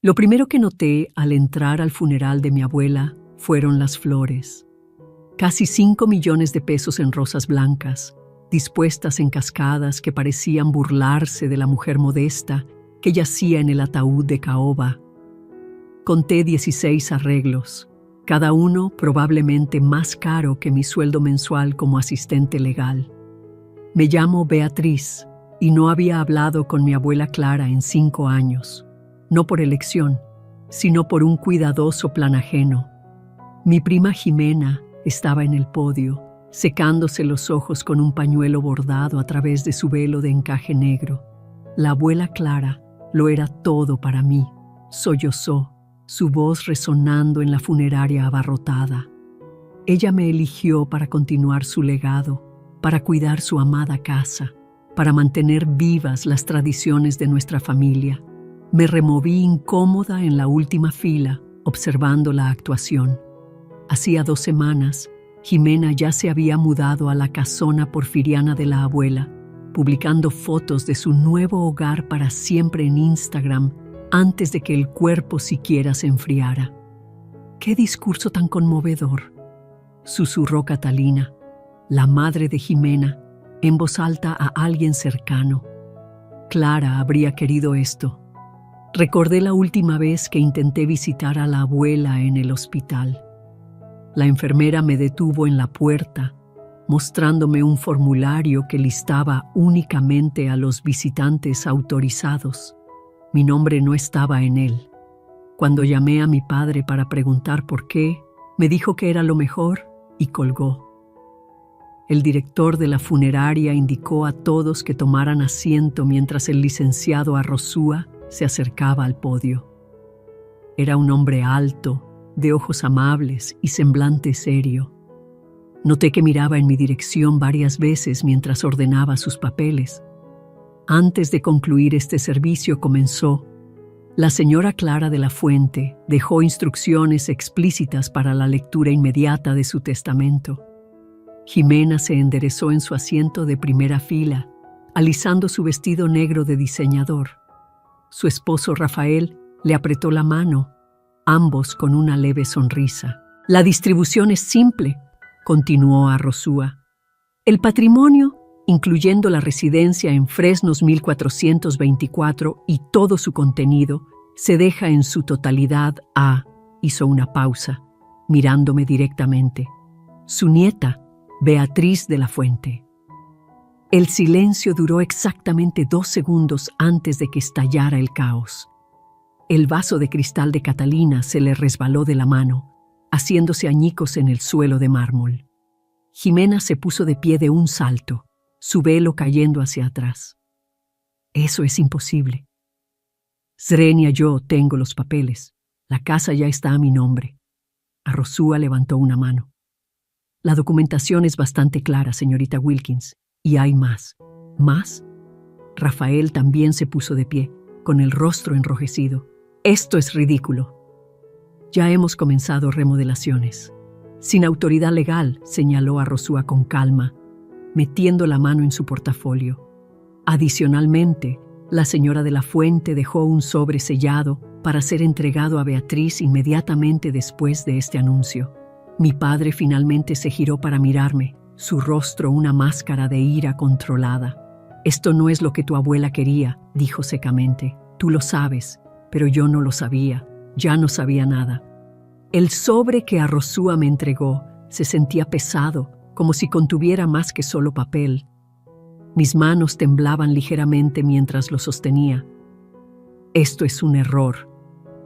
Lo primero que noté al entrar al funeral de mi abuela fueron las flores. Casi 5 millones de pesos en rosas blancas, dispuestas en cascadas que parecían burlarse de la mujer modesta que yacía en el ataúd de caoba. Conté 16 arreglos, cada uno probablemente más caro que mi sueldo mensual como asistente legal. Me llamo Beatriz y no había hablado con mi abuela Clara en 5 años, no por elección, sino por un cuidadoso plan ajeno. Mi prima Jimena estaba en el podio, secándose los ojos con un pañuelo bordado a través de su velo de encaje negro. La abuela Clara lo era todo para mí. Sollozó, su voz resonando en la funeraria abarrotada. Ella me eligió para continuar su legado, para cuidar su amada casa, para mantener vivas las tradiciones de nuestra familia. Me removí incómoda en la última fila, observando la actuación. Hacía 2 semanas, Jimena ya se había mudado a la casona porfiriana de la abuela, publicando fotos de su nuevo hogar para siempre en Instagram antes de que el cuerpo siquiera se enfriara. ¡Qué discurso tan conmovedor!, susurró Catalina, la madre de Jimena, en voz alta a alguien cercano. Clara habría querido esto. Recordé la última vez que intenté visitar a la abuela en el hospital. La enfermera me detuvo en la puerta, mostrándome un formulario que listaba únicamente a los visitantes autorizados. Mi nombre no estaba en él. Cuando llamé a mi padre para preguntar por qué, me dijo que era lo mejor y colgó. El director de la funeraria indicó a todos que tomaran asiento mientras el licenciado Arrozúa se acercaba al podio. Era un hombre alto, de ojos amables y semblante serio. Noté que miraba en mi dirección varias veces mientras ordenaba sus papeles. Antes de concluir este servicio comenzó: la señora Clara de la Fuente dejó instrucciones explícitas para la lectura inmediata de su testamento. Jimena se enderezó en su asiento de primera fila, alisando su vestido negro de diseñador. Su esposo Rafael le apretó la mano, ambos con una leve sonrisa. La distribución es simple, continuó Arrozúa. El patrimonio, incluyendo la residencia en Fresnos 1424 y todo su contenido, se deja en su totalidad a, hizo una pausa, mirándome directamente, su nieta, Beatriz de la Fuente. El silencio duró exactamente 2 segundos antes de que estallara el caos. El vaso de cristal de Catalina se le resbaló de la mano, haciéndose añicos en el suelo de mármol. Jimena se puso de pie de un salto, su velo cayendo hacia atrás. Eso es imposible. Zrenia, yo tengo los papeles. La casa ya está a mi nombre. Arrozúa levantó una mano. La documentación es bastante clara, señorita Wilkins. Y hay más. ¿Más? Rafael también se puso de pie, con el rostro enrojecido. Esto es ridículo. Ya hemos comenzado remodelaciones. Sin autoridad legal, señaló Arrozúa con calma, metiendo la mano en su portafolio. Adicionalmente, la señora de la Fuente dejó un sobre sellado para ser entregado a Beatriz inmediatamente después de este anuncio. Mi padre finalmente se giró para mirarme, su rostro una máscara de ira controlada. Esto no es lo que tu abuela quería, dijo secamente. Tú lo sabes, pero yo no lo sabía. Ya no sabía nada. El sobre que Arrozúa me entregó se sentía pesado, como si contuviera más que solo papel. Mis manos temblaban ligeramente mientras lo sostenía. Esto es un error,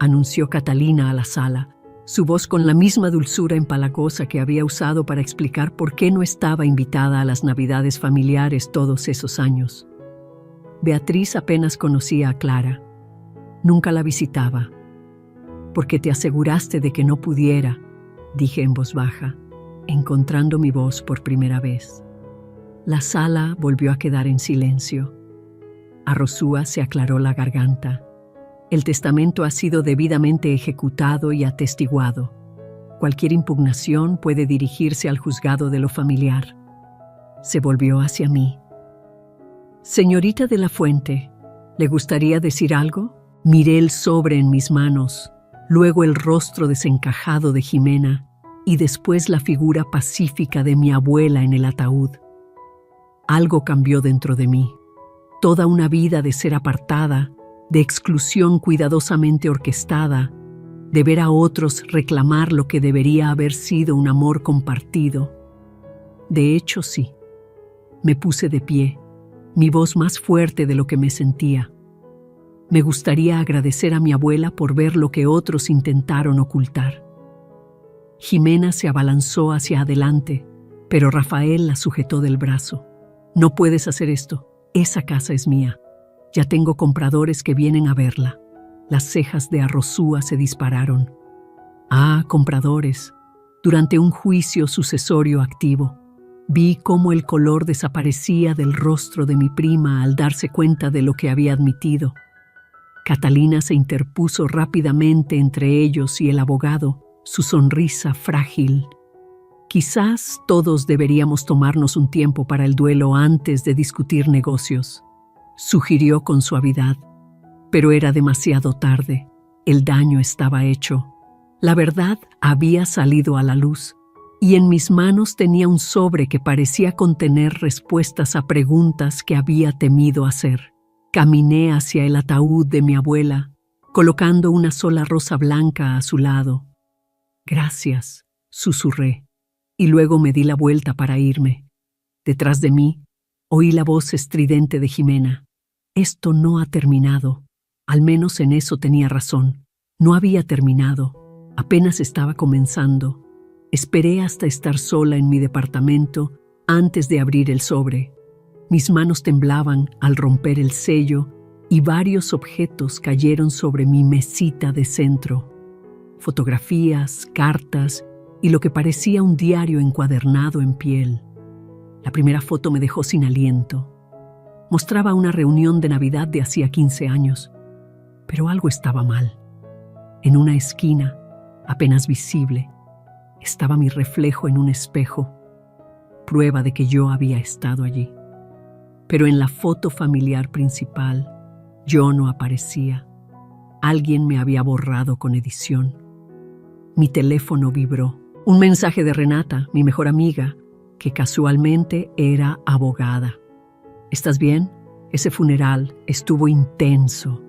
anunció Catalina a la sala, su voz con la misma dulzura empalagosa que había usado para explicar por qué no estaba invitada a las navidades familiares todos esos años. Beatriz apenas conocía a Clara. Nunca la visitaba. Porque te aseguraste de que no pudiera, dije en voz baja, encontrando mi voz por primera vez. La sala volvió a quedar en silencio. Arrozúa se aclaró la garganta. El testamento ha sido debidamente ejecutado y atestiguado. Cualquier impugnación puede dirigirse al juzgado de lo familiar. Se volvió hacia mí. Señorita de la Fuente, ¿le gustaría decir algo?, Miré el sobre en mis manos, luego el rostro desencajado de Jimena y después la figura pacífica de mi abuela en el ataúd. Algo cambió dentro de mí. Toda una vida de ser apartada, de exclusión cuidadosamente orquestada, de ver a otros reclamar lo que debería haber sido un amor compartido. De hecho, sí. Me puse de pie, mi voz más fuerte de lo que me sentía. Me gustaría agradecer a mi abuela por ver lo que otros intentaron ocultar. Jimena se abalanzó hacia adelante, pero Rafael la sujetó del brazo. No puedes hacer esto. Esa casa es mía. Ya tengo compradores que vienen a verla. Las cejas de Arrozúa se dispararon. Ah, compradores. Durante un juicio sucesorio activo, vi cómo el color desaparecía del rostro de mi prima al darse cuenta de lo que había admitido. Catalina se interpuso rápidamente entre ellos y el abogado, su sonrisa frágil. Quizás todos deberíamos tomarnos un tiempo para el duelo antes de discutir negocios, sugirió con suavidad, pero era demasiado tarde. El daño estaba hecho. La verdad había salido a la luz, y en mis manos tenía un sobre que parecía contener respuestas a preguntas que había temido hacer. Caminé hacia el ataúd de mi abuela, colocando una sola rosa blanca a su lado. Gracias, susurré, y luego me di la vuelta para irme. Detrás de mí, oí la voz estridente de Jimena. Esto no ha terminado. Al menos en eso tenía razón. No había terminado. Apenas estaba comenzando. Esperé hasta estar sola en mi departamento antes de abrir el sobre. Mis manos temblaban al romper el sello y varios objetos cayeron sobre mi mesita de centro. Fotografías, cartas y lo que parecía un diario encuadernado en piel. La primera foto me dejó sin aliento. Mostraba una reunión de Navidad de hacía 15 años, pero algo estaba mal. En una esquina, apenas visible, estaba mi reflejo en un espejo, prueba de que yo había estado allí. Pero en la foto familiar principal, yo no aparecía. Alguien me había borrado con edición. Mi teléfono vibró. Un mensaje de Renata, mi mejor amiga, que casualmente era abogada. ¿Estás bien? Ese funeral estuvo intenso.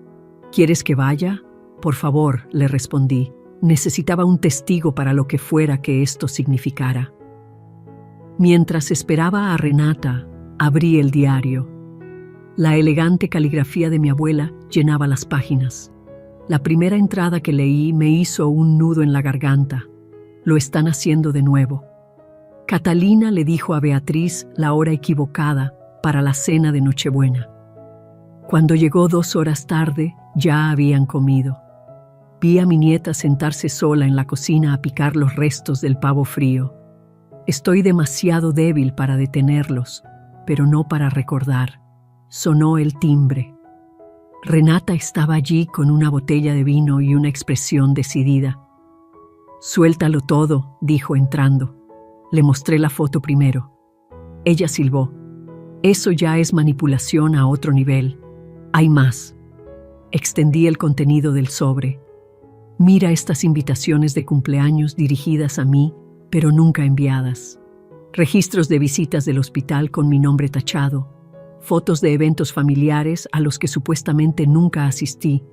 ¿Quieres que vaya? Por favor, le respondí. Necesitaba un testigo para lo que fuera que esto significara. Mientras esperaba a Renata, abrí el diario. La elegante caligrafía de mi abuela llenaba las páginas. La primera entrada que leí me hizo un nudo en la garganta. Lo están haciendo de nuevo. Catalina le dijo a Beatriz la hora equivocada para la cena de Nochebuena. Cuando llegó 2 horas tarde, ya habían comido. Vi a mi nieta sentarse sola en la cocina a picar los restos del pavo frío. Estoy demasiado débil para detenerlos, pero no para recordar. Sonó el timbre. Renata estaba allí con una botella de vino y una expresión decidida. «Suéltalo todo», dijo entrando. Le mostré la foto primero. Ella silbó. «Eso ya es manipulación a otro nivel. Hay más». Extendí el contenido del sobre. «Mira estas invitaciones de cumpleaños dirigidas a mí, pero nunca enviadas. Registros de visitas del hospital con mi nombre tachado. Fotos de eventos familiares a los que supuestamente nunca asistí,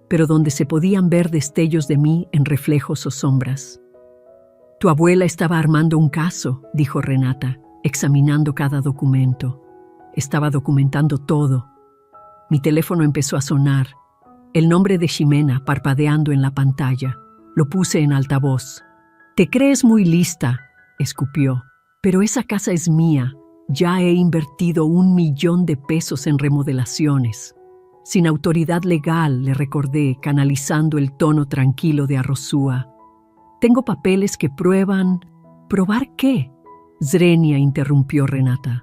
pero donde se podían ver destellos de mí en reflejos o sombras. Tu abuela estaba armando un caso», dijo Renata, examinando cada documento. Estaba documentando todo. Mi teléfono empezó a sonar. El nombre de Ximena parpadeando en la pantalla. Lo puse en altavoz. «Te crees muy lista», escupió, «pero esa casa es mía. Ya he invertido 1 millón de pesos en remodelaciones». Sin autoridad legal, le recordé, canalizando el tono tranquilo de Arrozúa. «Tengo papeles que prueban». «¿Probar qué?», Zrenia interrumpió Renata.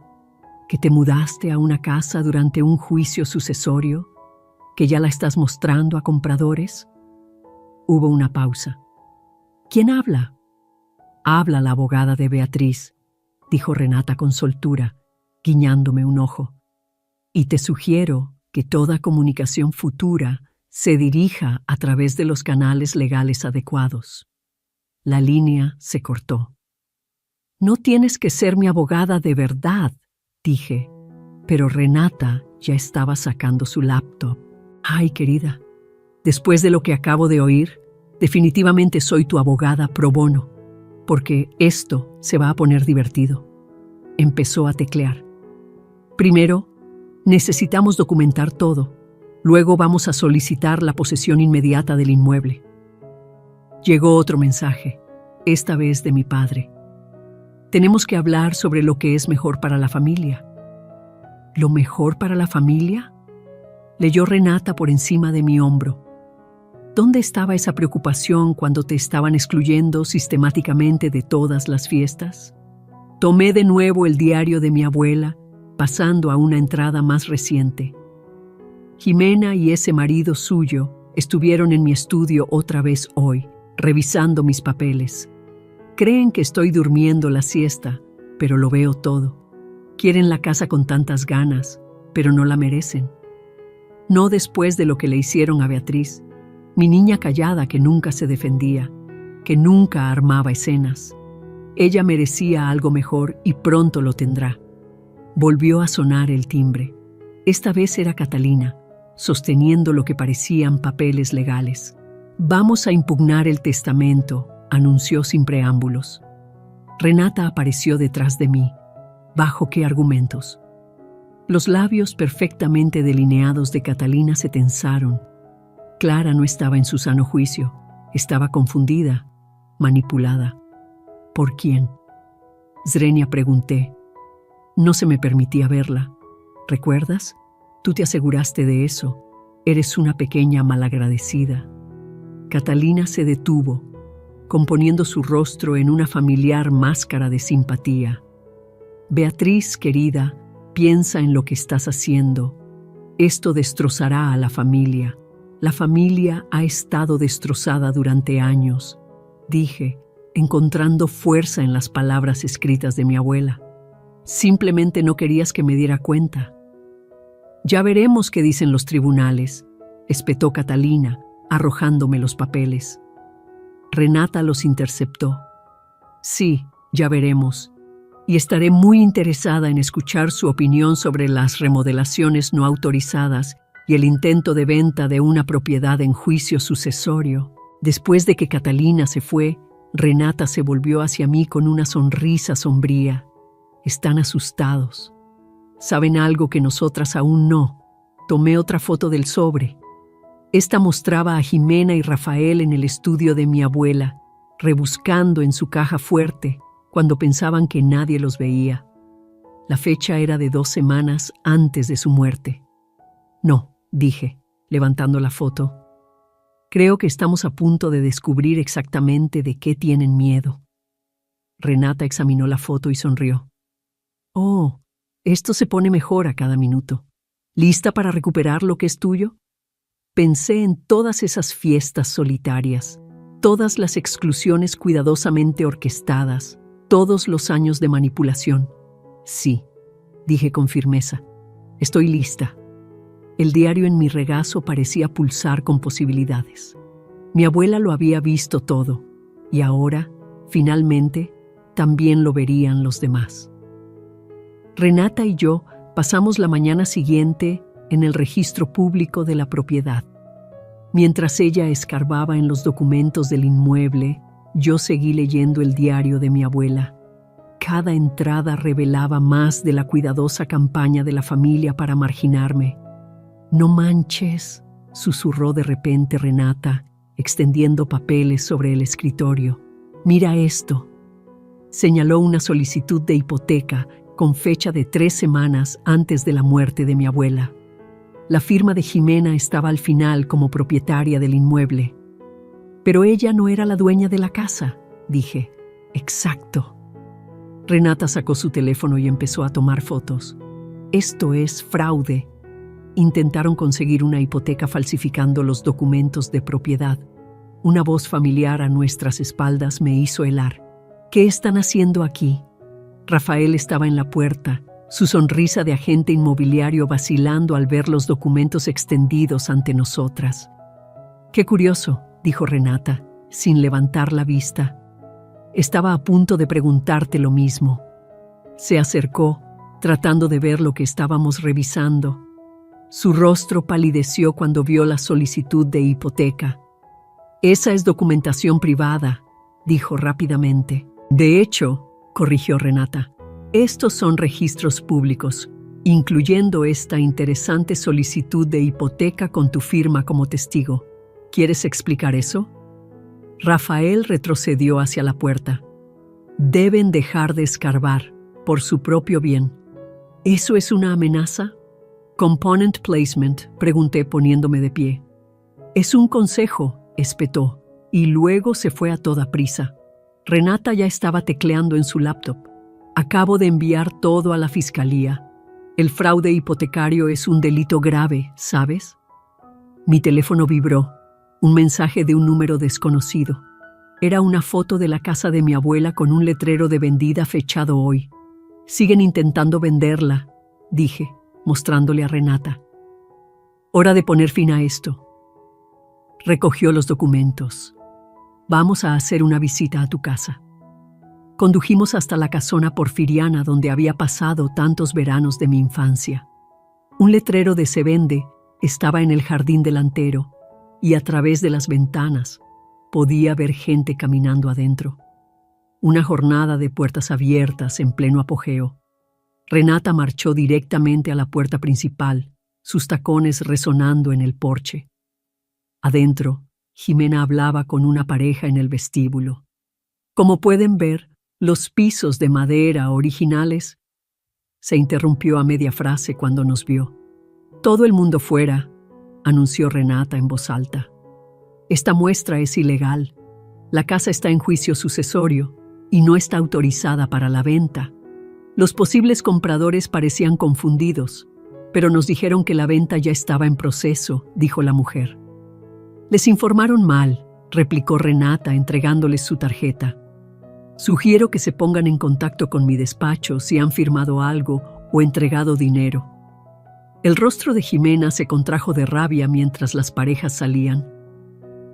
«¿Que te mudaste a una casa durante un juicio sucesorio? ¿Que ya la estás mostrando a compradores?» Hubo una pausa. «¿Quién habla?» «Habla la abogada de Beatriz», dijo Renata con soltura, guiñándome un ojo. «Y te sugiero que toda comunicación futura se dirija a través de los canales legales adecuados. La línea se cortó. No tienes que ser mi abogada de verdad, dije, pero Renata ya estaba sacando su laptop. Ay, querida, después de lo que acabo de oír, definitivamente soy tu abogada pro bono, porque esto se va a poner divertido. Empezó a teclear. Primero, necesitamos documentar todo. Luego vamos a solicitar la posesión inmediata del inmueble. Llegó otro mensaje, esta vez de mi padre. Tenemos que hablar sobre lo que es mejor para la familia. ¿Lo mejor para la familia? Leyó Renata por encima de mi hombro. ¿Dónde estaba esa preocupación cuando te estaban excluyendo sistemáticamente de todas las fiestas? Tomé de nuevo el diario de mi abuela, pasando a una entrada más reciente. Jimena y ese marido suyo estuvieron en mi estudio otra vez hoy, revisando mis papeles. Creen que estoy durmiendo la siesta, pero lo veo todo. Quieren la casa con tantas ganas, pero no la merecen. No después de lo que le hicieron a Beatriz, mi niña callada que nunca se defendía, que nunca armaba escenas. Ella merecía algo mejor y pronto lo tendrá. Volvió a sonar el timbre. Esta vez era Catalina, sosteniendo lo que parecían papeles legales. Vamos a impugnar el testamento, anunció sin preámbulos. Renata apareció detrás de mí. ¿Bajo qué argumentos? Los labios perfectamente delineados de Catalina se tensaron. Clara no estaba en su sano juicio. Estaba confundida, manipulada. ¿Por quién? Zrenia, pregunté. No se me permitía verla. ¿Recuerdas? Tú te aseguraste de eso. Eres una pequeña malagradecida. Catalina se detuvo, componiendo su rostro en una familiar máscara de simpatía. Beatriz, querida, piensa en lo que estás haciendo. Esto destrozará a la familia. La familia ha estado destrozada durante años, dije, encontrando fuerza en las palabras escritas de mi abuela. Simplemente no querías que me diera cuenta. Ya veremos qué dicen los tribunales, espetó Catalina, arrojándome los papeles. Renata los interceptó. Sí, ya veremos. Y estaré muy interesada en escuchar su opinión sobre las remodelaciones no autorizadas y el intento de venta de una propiedad en juicio sucesorio. Después de que Catalina se fue, Renata se volvió hacia mí con una sonrisa sombría. Están asustados. Saben algo que nosotras aún no. Tomé otra foto del sobre. Esta mostraba a Jimena y Rafael en el estudio de mi abuela, rebuscando en su caja fuerte, cuando pensaban que nadie los veía. La fecha era de 2 semanas antes de su muerte. No, dije, levantando la foto. Creo que estamos a punto de descubrir exactamente de qué tienen miedo. Renata examinó la foto y sonrió. Oh, esto se pone mejor a cada minuto. ¿Lista para recuperar lo que es tuyo? Pensé en todas esas fiestas solitarias, todas las exclusiones cuidadosamente orquestadas, todos los años de manipulación. Sí, dije con firmeza. Estoy lista. El diario en mi regazo parecía pulsar con posibilidades. Mi abuela lo había visto todo, y ahora, finalmente, también lo verían los demás. Renata y yo pasamos la mañana siguiente en el registro público de la propiedad. Mientras ella escarbaba en los documentos del inmueble, yo seguí leyendo el diario de mi abuela. Cada entrada revelaba más de la cuidadosa campaña de la familia para marginarme. «No manches», susurró de repente Renata, extendiendo papeles sobre el escritorio. «Mira esto». Señaló una solicitud de hipoteca con fecha de 3 semanas antes de la muerte de mi abuela. La firma de Jimena estaba al final como propietaria del inmueble. Pero ella no era la dueña de la casa, dije. Exacto. Renata sacó su teléfono y empezó a tomar fotos. Esto es fraude. Intentaron conseguir una hipoteca falsificando los documentos de propiedad. Una voz familiar a nuestras espaldas me hizo helar. ¿Qué están haciendo aquí? Rafael estaba en la puerta, su sonrisa de agente inmobiliario vacilando al ver los documentos extendidos ante nosotras. Qué curioso, dijo Renata, sin levantar la vista. Estaba a punto de preguntarte lo mismo. Se acercó, tratando de ver lo que estábamos revisando. Su rostro palideció cuando vio la solicitud de hipoteca. Esa es documentación privada, dijo rápidamente. De hecho, corrigió Renata, estos son registros públicos, incluyendo esta interesante solicitud de hipoteca con tu firma como testigo. ¿Quieres explicar eso? Rafael retrocedió hacia la puerta. Deben dejar de escarbar, por su propio bien. ¿Eso es una amenaza? Component placement, pregunté poniéndome de pie. Es un consejo, espetó, y luego se fue a toda prisa. Renata ya estaba tecleando en su laptop. Acabo de enviar todo a la fiscalía. El fraude hipotecario es un delito grave, ¿sabes? Mi teléfono vibró. Un mensaje de un número desconocido. Era una foto de la casa de mi abuela con un letrero de vendida fechado hoy. Siguen intentando venderla, dije, mostrándole a Renata. Hora de poner fin a esto. Recogió los documentos. Vamos a hacer una visita a tu casa. Condujimos hasta la casona porfiriana donde había pasado tantos veranos de mi infancia. Un letrero de se vende estaba en el jardín delantero y a través de las ventanas podía ver gente caminando adentro. Una jornada de puertas abiertas en pleno apogeo. Renata marchó directamente a la puerta principal, sus tacones resonando en el porche. Adentro, Jimena hablaba con una pareja en el vestíbulo. Como pueden ver, los pisos de madera originales. Se interrumpió a media frase cuando nos vio. Todo el mundo fuera, anunció Renata en voz alta. Esta muestra es ilegal. La casa está en juicio sucesorio y no está autorizada para la venta. Los posibles compradores parecían confundidos, pero nos dijeron que la venta ya estaba en proceso, dijo la mujer. Les informaron mal, replicó Renata entregándoles su tarjeta. Sugiero que se pongan en contacto con mi despacho si han firmado algo o entregado dinero. El rostro de Jimena se contrajo de rabia mientras las parejas salían.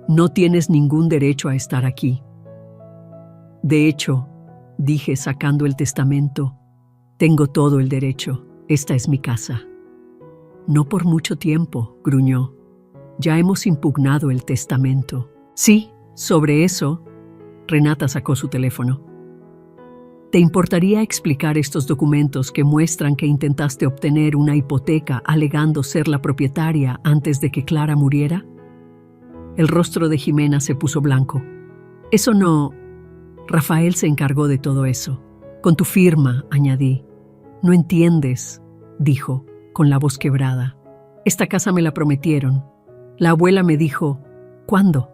No tienes ningún derecho a estar aquí. De hecho, dije sacando el testamento, tengo todo el derecho. Esta es mi casa. No por mucho tiempo, gruñó. Ya hemos impugnado el testamento. Sí, sobre eso. Renata sacó su teléfono. ¿Te importaría explicar estos documentos que muestran que intentaste obtener una hipoteca alegando ser la propietaria antes de que Clara muriera? El rostro de Jimena se puso blanco. Eso no... Rafael se encargó de todo eso. Con tu firma, añadí. No entiendes, dijo, con la voz quebrada. Esta casa me la prometieron. La abuela me dijo, ¿cuándo?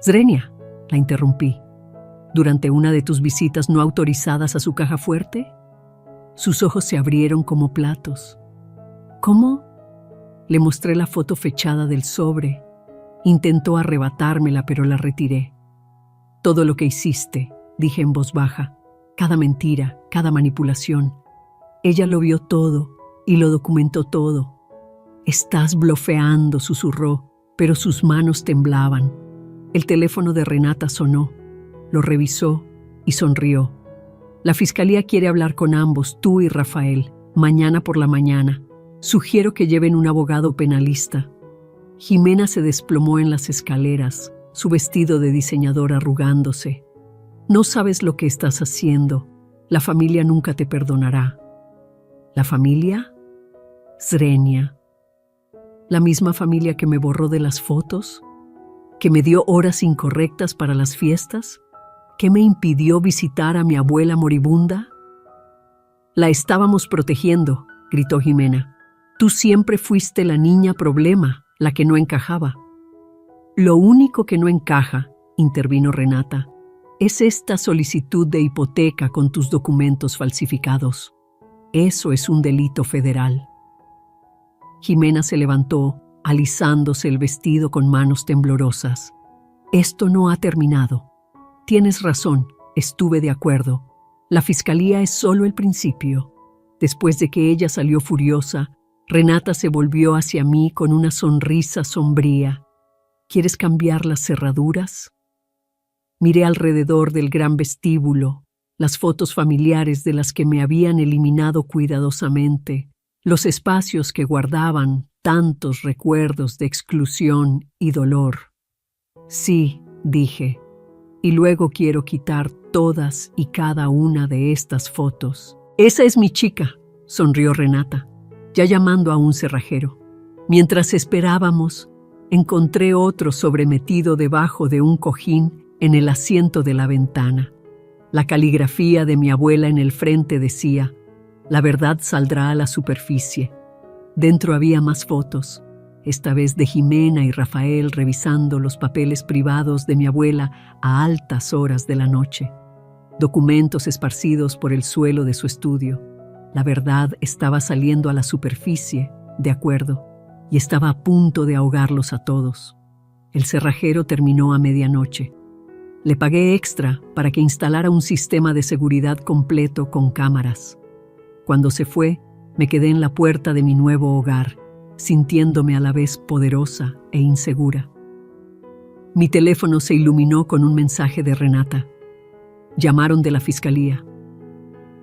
Zrenia, la interrumpí. ¿Durante una de tus visitas no autorizadas a su caja fuerte? Sus ojos se abrieron como platos. ¿Cómo? Le mostré la foto fechada del sobre. Intentó arrebatármela, pero la retiré. Todo lo que hiciste, dije en voz baja, cada mentira, cada manipulación. Ella lo vio todo y lo documentó todo. Estás blofeando, susurró, pero sus manos temblaban. El teléfono de Renata sonó. Lo revisó y sonrió. La fiscalía quiere hablar con ambos, tú y Rafael, mañana por la mañana. Sugiero que lleven un abogado penalista. Jimena se desplomó en las escaleras, su vestido de diseñador arrugándose. No sabes lo que estás haciendo. La familia nunca te perdonará. ¿La familia? Zrenia. ¿La misma familia que me borró de las fotos? ¿Que me dio horas incorrectas para las fiestas? ¿Que me impidió visitar a mi abuela moribunda? La estábamos protegiendo, gritó Jimena. Tú siempre fuiste la niña problema, la que no encajaba. Lo único que no encaja, intervino Renata, es esta solicitud de hipoteca con tus documentos falsificados. Eso es un delito federal. Jimena se levantó, alisándose el vestido con manos temblorosas. Esto no ha terminado. Tienes razón, estuve de acuerdo. La fiscalía es solo el principio. Después de que ella salió furiosa, Renata se volvió hacia mí con una sonrisa sombría. ¿Quieres cambiar las cerraduras? Miré alrededor del gran vestíbulo, las fotos familiares de las que me habían eliminado cuidadosamente, los espacios que guardaban tantos recuerdos de exclusión y dolor. Sí, dije, y luego quiero quitar todas y cada una de estas fotos. Esa es mi chica, sonrió Renata, ya llamando a un cerrajero. Mientras esperábamos, encontré otro sobremetido debajo de un cojín en el asiento de la ventana. La caligrafía de mi abuela en el frente decía: la verdad saldrá a la superficie. Dentro había más fotos, esta vez de Jimena y Rafael revisando los papeles privados de mi abuela a altas horas de la noche. Documentos esparcidos por el suelo de su estudio. La verdad estaba saliendo a la superficie, de acuerdo, y estaba a punto de ahogarlos a todos. El cerrajero terminó a medianoche. Le pagué extra para que instalara un sistema de seguridad completo con cámaras. Cuando se fue, me quedé en la puerta de mi nuevo hogar, sintiéndome a la vez poderosa e insegura. Mi teléfono se iluminó con un mensaje de Renata. Llamaron de la fiscalía.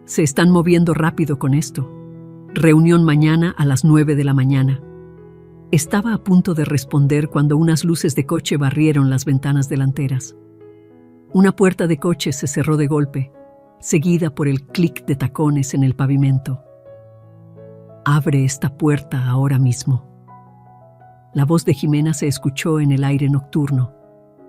Se están moviendo rápido con esto. Reunión mañana a las 9 de la mañana. Estaba a punto de responder cuando unas luces de coche barrieron las ventanas delanteras. Una puerta de coche se cerró de golpe, seguida por el clic de tacones en el pavimento. Abre esta puerta ahora mismo. La voz de Jimena se escuchó en el aire nocturno.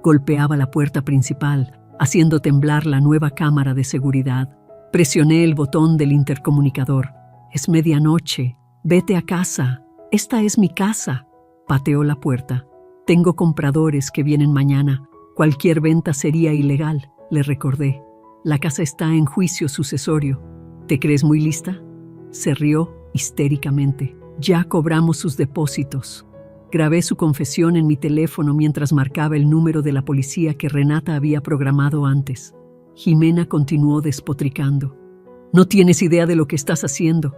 Golpeaba la puerta principal, haciendo temblar la nueva cámara de seguridad. Presioné el botón del intercomunicador. Es medianoche. Vete a casa. Esta es mi casa. Pateó la puerta. Tengo compradores que vienen mañana. Cualquier venta sería ilegal, le recordé. La casa está en juicio sucesorio. ¿Te crees muy lista? Se rió histéricamente. Ya cobramos sus depósitos. Grabé su confesión en mi teléfono mientras marcaba el número de la policía que Renata había programado antes. Jimena continuó despotricando. No tienes idea de lo que estás haciendo.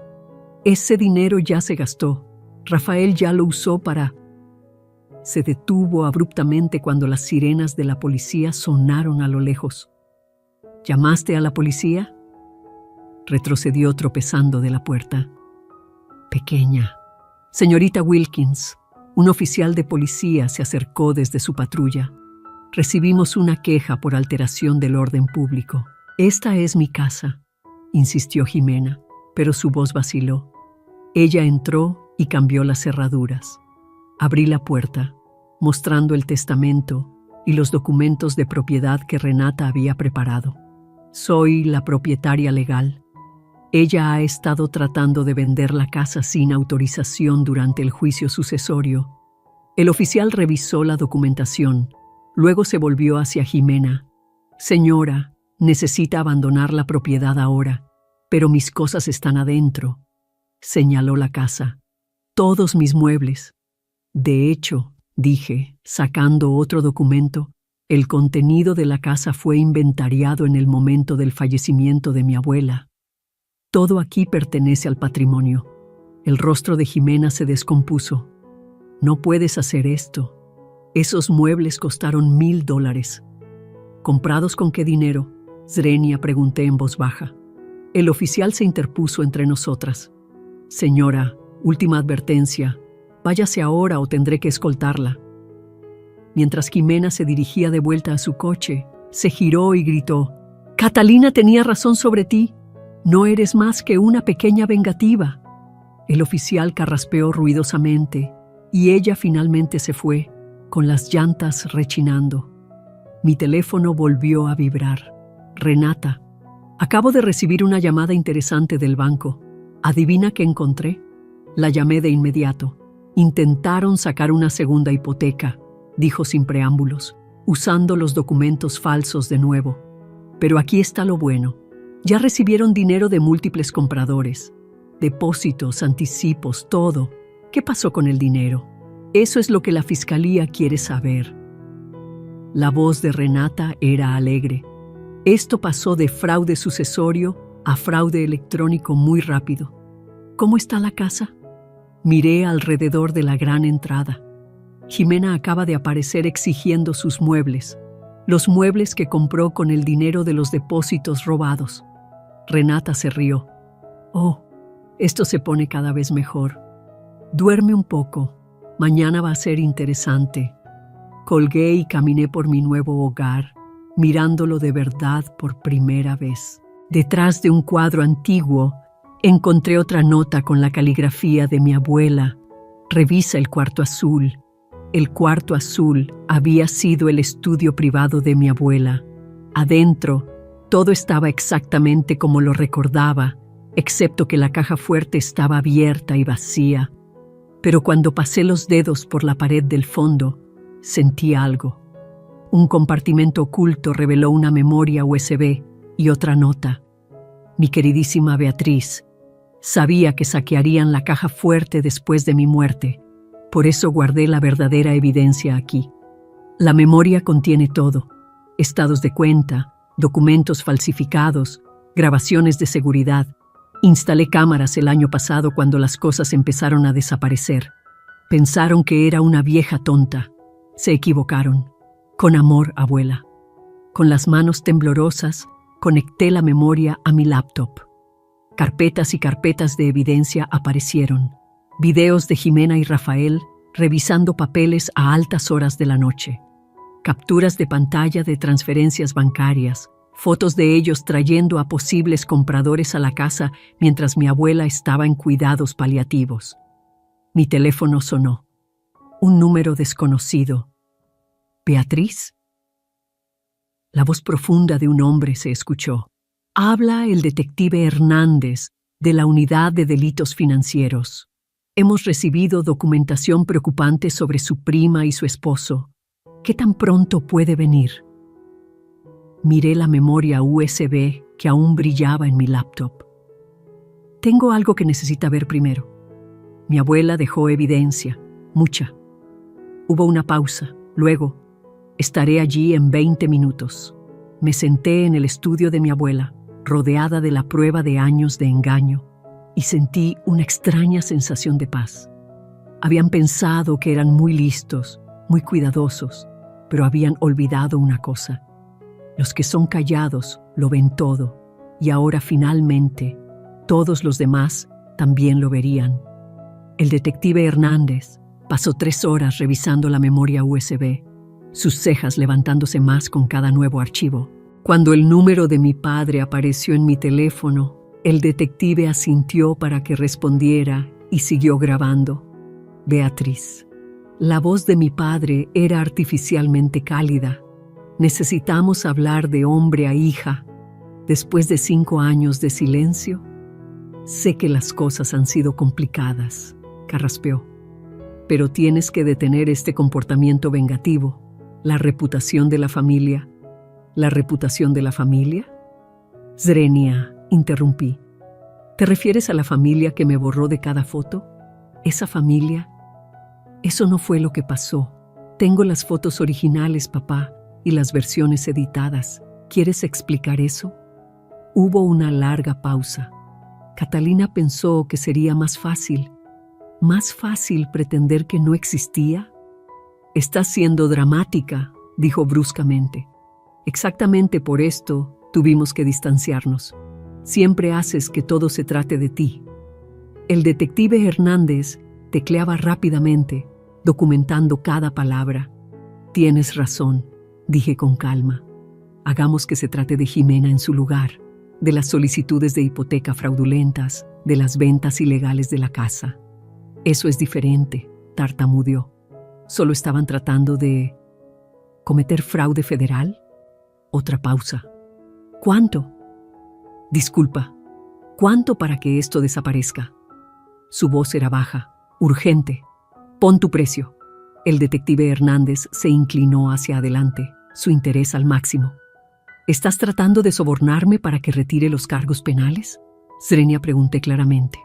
Ese dinero ya se gastó. Rafael ya lo usó para... Se detuvo abruptamente cuando las sirenas de la policía sonaron a lo lejos. ¿Llamaste a la policía? Retrocedió tropezando de la puerta. Pequeña. Señorita Wilkins, un oficial de policía se acercó desde su patrulla. Recibimos una queja por alteración del orden público. Esta es mi casa, insistió Jimena, pero su voz vaciló. Ella entró y cambió las cerraduras. Abrí la puerta, mostrando el testamento y los documentos de propiedad que Renata había preparado. Soy la propietaria legal. Ella ha estado tratando de vender la casa sin autorización durante el juicio sucesorio. El oficial revisó la documentación. Luego se volvió hacia Jimena. Señora, necesita abandonar la propiedad ahora, pero mis cosas están adentro. Señaló la casa. Todos mis muebles. De hecho, dije, sacando otro documento, el contenido de la casa fue inventariado en el momento del fallecimiento de mi abuela. Todo aquí pertenece al patrimonio. El rostro de Jimena se descompuso. No puedes hacer esto. Esos muebles costaron $1,000. ¿Comprados con qué dinero? Zrenia, pregunté en voz baja. El oficial se interpuso entre nosotras. Señora, última advertencia. Váyase ahora o tendré que escoltarla. Mientras Jimena se dirigía de vuelta a su coche, se giró y gritó: «Catalina tenía razón sobre ti. No eres más que una pequeña vengativa». El oficial carraspeó ruidosamente y ella finalmente se fue, con las llantas rechinando. Mi teléfono volvió a vibrar. Renata, acabo de recibir una llamada interesante del banco. ¿Adivina qué encontré? La llamé de inmediato. Intentaron sacar una segunda hipoteca, dijo sin preámbulos, usando los documentos falsos de nuevo. Pero aquí está lo bueno. Ya recibieron dinero de múltiples compradores. Depósitos, anticipos, todo. ¿Qué pasó con el dinero? Eso es lo que la fiscalía quiere saber. La voz de Renata era alegre. Esto pasó de fraude sucesorio a fraude electrónico muy rápido. ¿Cómo está la casa? Miré alrededor de la gran entrada. Jimena acaba de aparecer exigiendo sus muebles, los muebles que compró con el dinero de los depósitos robados. Renata se rió. Oh, esto se pone cada vez mejor. Duerme un poco. Mañana va a ser interesante. Colgué y caminé por mi nuevo hogar, mirándolo de verdad por primera vez. Detrás de un cuadro antiguo, encontré otra nota con la caligrafía de mi abuela. Revisa el cuarto azul. El cuarto azul había sido el estudio privado de mi abuela. Adentro, todo estaba exactamente como lo recordaba, excepto que la caja fuerte estaba abierta y vacía. Pero cuando pasé los dedos por la pared del fondo, sentí algo. Un compartimento oculto reveló una memoria USB y otra nota. Mi queridísima Beatriz, sabía que saquearían la caja fuerte después de mi muerte. Por eso guardé la verdadera evidencia aquí. La memoria contiene todo: estados de cuenta, documentos falsificados, grabaciones de seguridad. Instalé cámaras el año pasado cuando las cosas empezaron a desaparecer. Pensaron que era una vieja tonta. Se equivocaron. Con amor, abuela. Con las manos temblorosas, conecté la memoria a mi laptop. Carpetas y carpetas de evidencia aparecieron. Videos de Jimena y Rafael revisando papeles a altas horas de la noche. Capturas de pantalla de transferencias bancarias. Fotos de ellos trayendo a posibles compradores a la casa mientras mi abuela estaba en cuidados paliativos. Mi teléfono sonó. Un número desconocido. ¿Beatriz? La voz profunda de un hombre se escuchó. Habla el detective Hernández, de la Unidad de Delitos Financieros. Hemos recibido documentación preocupante sobre su prima y su esposo. ¿Qué tan pronto puede venir? Miré la memoria USB que aún brillaba en mi laptop. Tengo algo que necesita ver primero. Mi abuela dejó evidencia, mucha. Hubo una pausa. Luego, estaré allí en 20 minutos. Me senté en el estudio de mi abuela, rodeada de la prueba de años de engaño, y sentí una extraña sensación de paz. Habían pensado que eran muy listos, muy cuidadosos, pero habían olvidado una cosa. Los que son callados lo ven todo, y ahora finalmente todos los demás también lo verían. El detective Hernández pasó 3 horas revisando la memoria USB, sus cejas levantándose más con cada nuevo archivo. Cuando el número de mi padre apareció en mi teléfono, el detective asintió para que respondiera y siguió grabando. Beatriz. La voz de mi padre era artificialmente cálida. Necesitamos hablar de hombre a hija. Después de 5 años de silencio, sé que las cosas han sido complicadas, carraspeó. Pero tienes que detener este comportamiento vengativo. La reputación de la familia. ¿La reputación de la familia? Zrenia, interrumpí. ¿Te refieres a la familia que me borró de cada foto? ¿Esa familia? Eso no fue lo que pasó. Tengo las fotos originales, papá, y las versiones editadas. ¿Quieres explicar eso? Hubo una larga pausa. Catalina pensó que sería más fácil pretender que no existía. Estás siendo dramática, dijo bruscamente. Exactamente por esto tuvimos que distanciarnos. Siempre haces que todo se trate de ti. El detective Hernández tecleaba rápidamente, documentando cada palabra. Tienes razón, dije con calma. Hagamos que se trate de Jimena en su lugar, de las solicitudes de hipoteca fraudulentas, de las ventas ilegales de la casa. Eso es diferente, tartamudeó. Solo estaban tratando de cometer fraude federal. Otra pausa. ¿Cuánto? Disculpa. ¿Cuánto para que esto desaparezca? Su voz era baja, urgente. Pon tu precio. El detective Hernández se inclinó hacia adelante, su interés al máximo. ¿Estás tratando de sobornarme para que retire los cargos penales? Zrenia, pregunté claramente.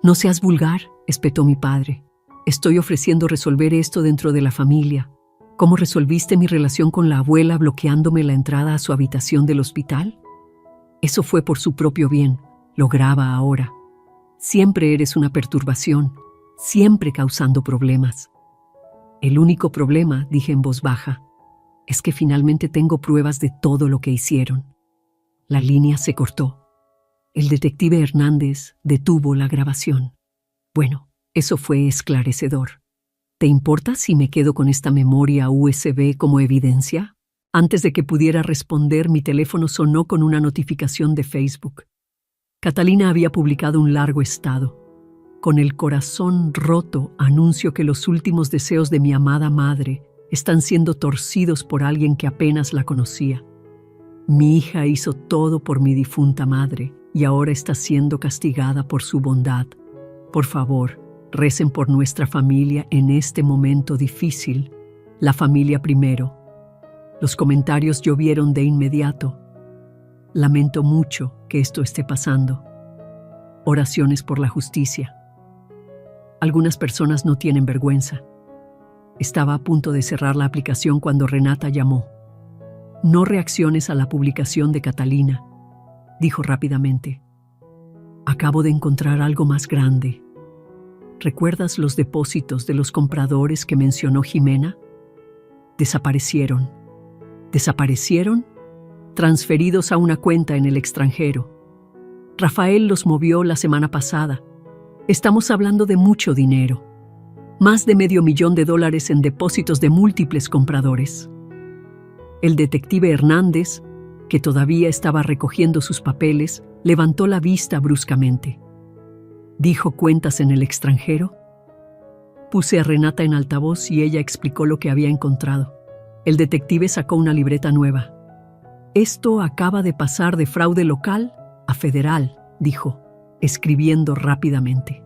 No seas vulgar, espetó mi padre. Estoy ofreciendo resolver esto dentro de la familia. ¿Cómo resolviste mi relación con la abuela bloqueándome la entrada a su habitación del hospital? Eso fue por su propio bien. Lo graba ahora. Siempre eres una perturbación, siempre causando problemas. El único problema, dije en voz baja, es que finalmente tengo pruebas de todo lo que hicieron. La línea se cortó. El detective Hernández detuvo la grabación. Bueno, eso fue esclarecedor. ¿Te importa si me quedo con esta memoria USB como evidencia? Antes de que pudiera responder, mi teléfono sonó con una notificación de Facebook. Catalina había publicado un largo estado. Con el corazón roto, anuncio que los últimos deseos de mi amada madre están siendo torcidos por alguien que apenas la conocía. Mi hija hizo todo por mi difunta madre y ahora está siendo castigada por su bondad. Por favor, recen por nuestra familia en este momento difícil. La familia primero. Los comentarios llovieron de inmediato. Lamento mucho que esto esté pasando. Oraciones por la justicia. Algunas personas no tienen vergüenza. Estaba a punto de cerrar la aplicación cuando Renata llamó. No reacciones a la publicación de Catalina, dijo rápidamente. Acabo de encontrar algo más grande. ¿Recuerdas los depósitos de los compradores que mencionó Jimena? Desaparecieron. ¿Desaparecieron? Transferidos a una cuenta en el extranjero. Rafael los movió la semana pasada. Estamos hablando de mucho dinero. Más de $500,000 en depósitos de múltiples compradores. El detective Hernández, que todavía estaba recogiendo sus papeles, levantó la vista bruscamente. ¿Dijo cuentas en el extranjero? Puse a Renata en altavoz y ella explicó lo que había encontrado. El detective sacó una libreta nueva. Esto acaba de pasar de fraude local a federal, dijo, escribiendo rápidamente.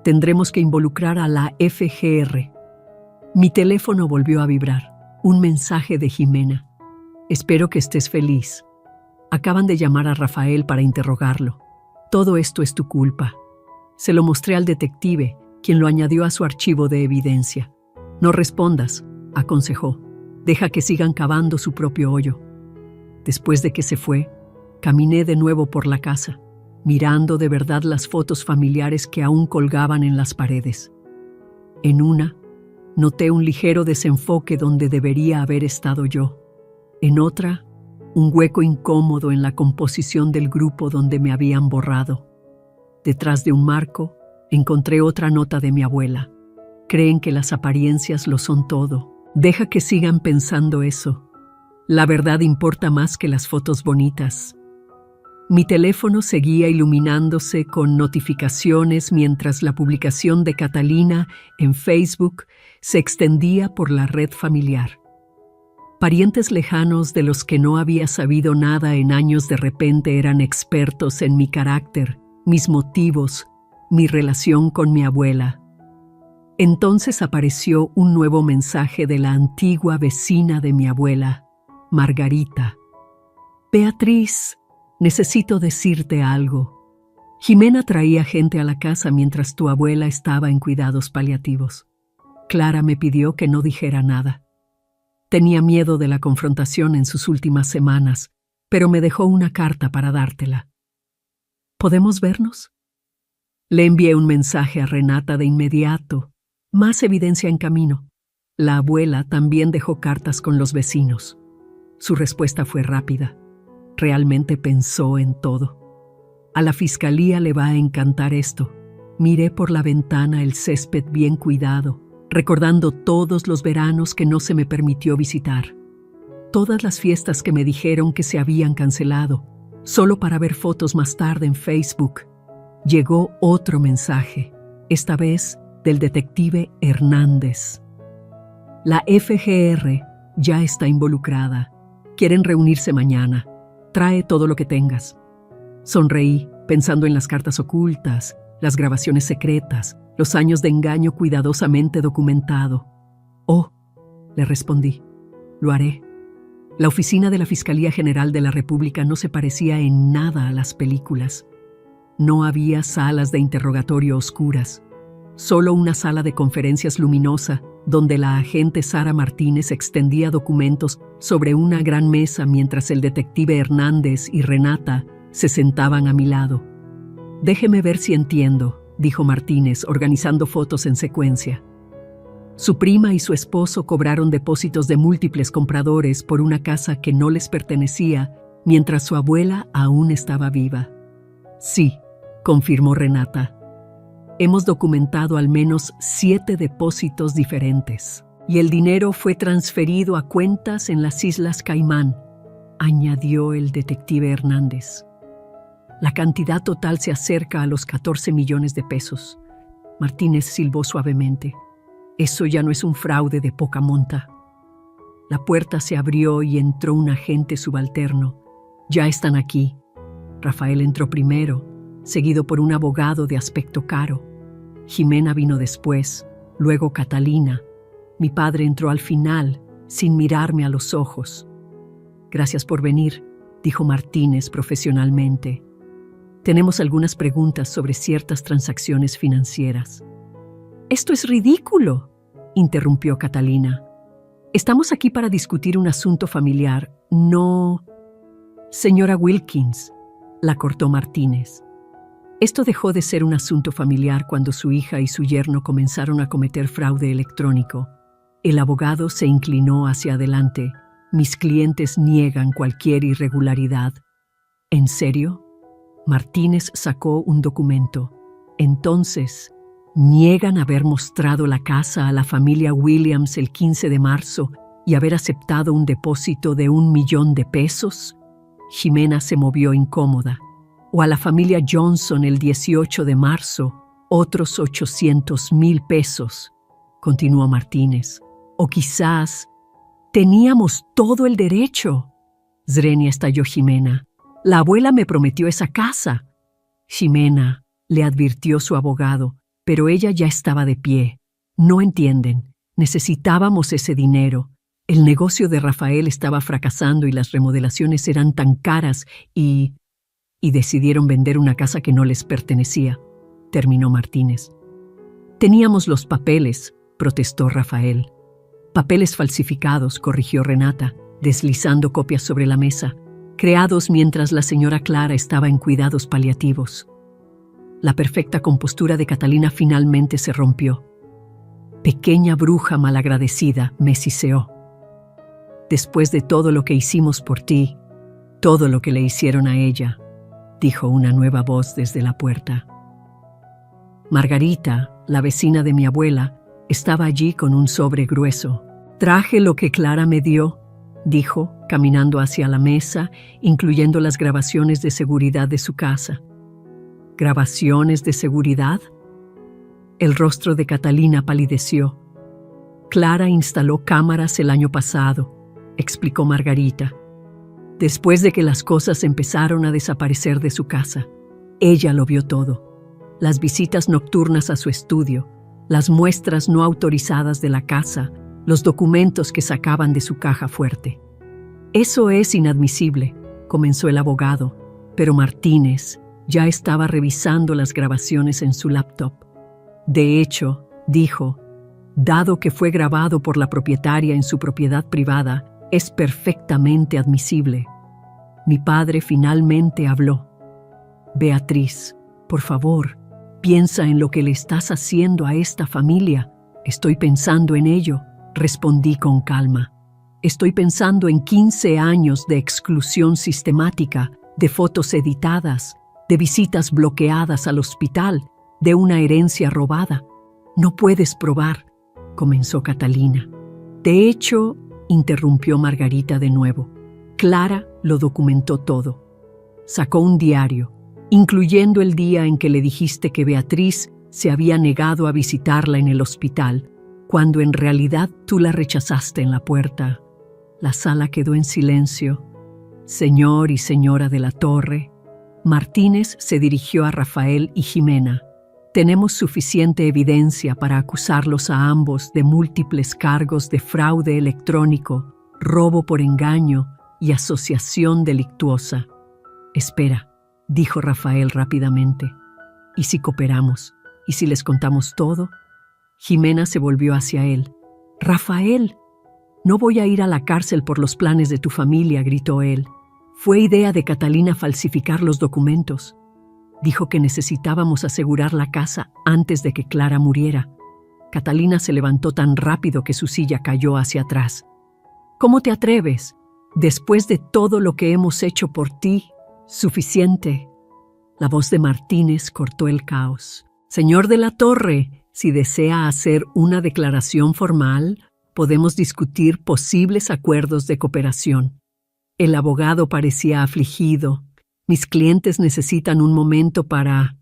Tendremos que involucrar a la FGR. Mi teléfono volvió a vibrar. Un mensaje de Jimena. Espero que estés feliz. Acaban de llamar a Rafael para interrogarlo. Todo esto es tu culpa. Se lo mostré al detective, quien lo añadió a su archivo de evidencia. No respondas, aconsejó. Deja que sigan cavando su propio hoyo. Después de que se fue, caminé de nuevo por la casa, mirando de verdad las fotos familiares que aún colgaban en las paredes. En una, noté un ligero desenfoque donde debería haber estado yo. En otra, un hueco incómodo en la composición del grupo donde me habían borrado. Detrás de un marco, encontré otra nota de mi abuela. Creen que las apariencias lo son todo. Deja que sigan pensando eso. La verdad importa más que las fotos bonitas. Mi teléfono seguía iluminándose con notificaciones mientras la publicación de Catalina en Facebook se extendía por la red familiar. Parientes lejanos de los que no había sabido nada en años de repente eran expertos en mi carácter, mis motivos, mi relación con mi abuela. Entonces apareció un nuevo mensaje de la antigua vecina de mi abuela, Margarita. Beatriz, necesito decirte algo. Jimena traía gente a la casa mientras tu abuela estaba en cuidados paliativos. Clara me pidió que no dijera nada. Tenía miedo de la confrontación en sus últimas semanas, pero me dejó una carta para dártela. ¿Podemos vernos? Le envié un mensaje a Renata de inmediato. Más evidencia en camino. La abuela también dejó cartas con los vecinos. Su respuesta fue rápida. Realmente pensó en todo. A la fiscalía le va a encantar esto. Miré por la ventana el césped bien cuidado, recordando todos los veranos que no se me permitió visitar. Todas las fiestas que me dijeron que se habían cancelado, solo para ver fotos más tarde en Facebook. Llegó otro mensaje, esta vez del detective Hernández. La FGR ya está involucrada. Quieren reunirse mañana. Trae todo lo que tengas. Sonreí, pensando en las cartas ocultas, las grabaciones secretas, los años de engaño cuidadosamente documentado. Oh, le respondí, lo haré. La oficina de la Fiscalía General de la República no se parecía en nada a las películas. No había salas de interrogatorio oscuras, solo una sala de conferencias luminosa donde la agente Sara Martínez extendía documentos sobre una gran mesa mientras el detective Hernández y Renata se sentaban a mi lado. Déjeme ver si entiendo, dijo Martínez, organizando fotos en secuencia. Su prima y su esposo cobraron depósitos de múltiples compradores por una casa que no les pertenecía mientras su abuela aún estaba viva. Sí, confirmó Renata. Hemos documentado al menos 7 depósitos diferentes y el dinero fue transferido a cuentas en las Islas Caimán, añadió el detective Hernández. La cantidad total se acerca a los 14 millones de pesos. Martínez silbó suavemente. Eso ya no es un fraude de poca monta. La puerta se abrió y entró un agente subalterno. Ya están aquí. Rafael entró primero, seguido por un abogado de aspecto caro. Jimena vino después, luego Catalina. Mi padre entró al final, sin mirarme a los ojos. Gracias por venir, dijo Martínez profesionalmente. Tenemos algunas preguntas sobre ciertas transacciones financieras. «Esto es ridículo», interrumpió Catalina. «Estamos aquí para discutir un asunto familiar, no...» «Señora Wilkins», la cortó Martínez. Esto dejó de ser un asunto familiar cuando su hija y su yerno comenzaron a cometer fraude electrónico. El abogado se inclinó hacia adelante. «Mis clientes niegan cualquier irregularidad». «¿En serio?» Martínez sacó un documento. «Entonces, ¿niegan haber mostrado la casa a la familia Williams el 15 de marzo y haber aceptado un depósito de $1 millón de pesos?» Jimena se movió incómoda. «O a la familia Johnson el 18 de marzo, otros 800,000 pesos», continuó Martínez. «O quizás, teníamos todo el derecho». Zrenia estalló Jimena. «La abuela me prometió esa casa». «Jimena», le advirtió su abogado, pero ella ya estaba de pie. «No entienden. Necesitábamos ese dinero. El negocio de Rafael estaba fracasando y las remodelaciones eran tan caras y decidieron vender una casa que no les pertenecía», terminó Martínez. «Teníamos los papeles», protestó Rafael. «Papeles falsificados», corrigió Renata, deslizando copias sobre la mesa, creados mientras la señora Clara estaba en cuidados paliativos. La perfecta compostura de Catalina finalmente se rompió. «Pequeña bruja malagradecida», me siseó. «Después de todo lo que hicimos por ti, todo lo que le hicieron a ella», dijo una nueva voz desde la puerta. Margarita, la vecina de mi abuela, estaba allí con un sobre grueso. «Traje lo que Clara me dio», dijo, caminando hacia la mesa, incluyendo las grabaciones de seguridad de su casa. «¿Grabaciones de seguridad?» El rostro de Catalina palideció. «Clara instaló cámaras el año pasado», explicó Margarita. «Después de que las cosas empezaron a desaparecer de su casa. Ella lo vio todo. Las visitas nocturnas a su estudio, las muestras no autorizadas de la casa, los documentos que sacaban de su caja fuerte». «Eso es inadmisible», comenzó el abogado, pero Martínez ya estaba revisando las grabaciones en su laptop. «De hecho», dijo, «dado que fue grabado por la propietaria en su propiedad privada, es perfectamente admisible». Mi padre finalmente habló. «Beatriz, por favor, piensa en lo que le estás haciendo a esta familia». «Estoy pensando en ello», respondí con calma. «Estoy pensando en 15 años de exclusión sistemática, de fotos editadas, de visitas bloqueadas al hospital, de una herencia robada». «No puedes probar», comenzó Catalina. «De hecho», interrumpió Margarita de nuevo, «Clara lo documentó todo. Sacó un diario, incluyendo el día en que le dijiste que Beatriz se había negado a visitarla en el hospital, cuando en realidad tú la rechazaste en la puerta». La sala quedó en silencio. «Señor y señora de la Torre». Martínez se dirigió a Rafael y Jimena. «Tenemos suficiente evidencia para acusarlos a ambos de múltiples cargos de fraude electrónico, robo por engaño y asociación delictuosa». «Espera», dijo Rafael rápidamente. «¿Y si cooperamos? ¿Y si les contamos todo?» Jimena se volvió hacia él. «Rafael, no voy a ir a la cárcel por los planes de tu familia», gritó él. «Fue idea de Catalina falsificar los documentos. Dijo que necesitábamos asegurar la casa antes de que Clara muriera. Catalina se levantó tan rápido que su silla cayó hacia atrás. ¿Cómo te atreves? Después de todo lo que hemos hecho por ti, suficiente. La voz de Martínez cortó el caos. Señor de la Torre, si desea hacer una declaración formal, podemos discutir posibles acuerdos de cooperación. El abogado parecía afligido. Mis clientes necesitan un momento para...